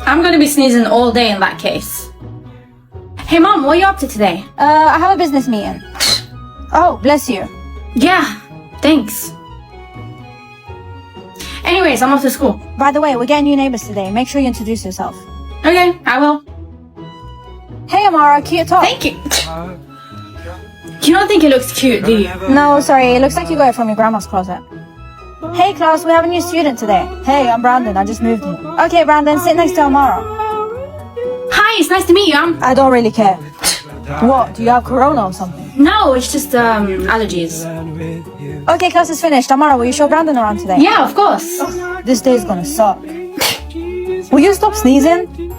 I'm gonna be sneezing all day in that case. Hey Mom, what are you up to today? I have a business meeting. Oh, bless you. Yeah, thanks. Anyways, I'm off to school. By the way, we're getting new neighbors today. Make sure you introduce yourself. Okay, I will. Hey, Amara, cute top. Thank you. You don't think it looks cute, do you? No, sorry, it looks like you got it from your grandma's closet. Hey, class, we have a new student today. Hey, I'm Brandon. I just moved here. Okay, Brandon, sit next to Amara. Hi, it's nice to meet you. I don't really care. What, do you have corona or something? No, it's just allergies. Okay, class is finished. Amara, will you show Brandon around today? Yeah, of course. This day's gonna suck. Will you stop sneezing?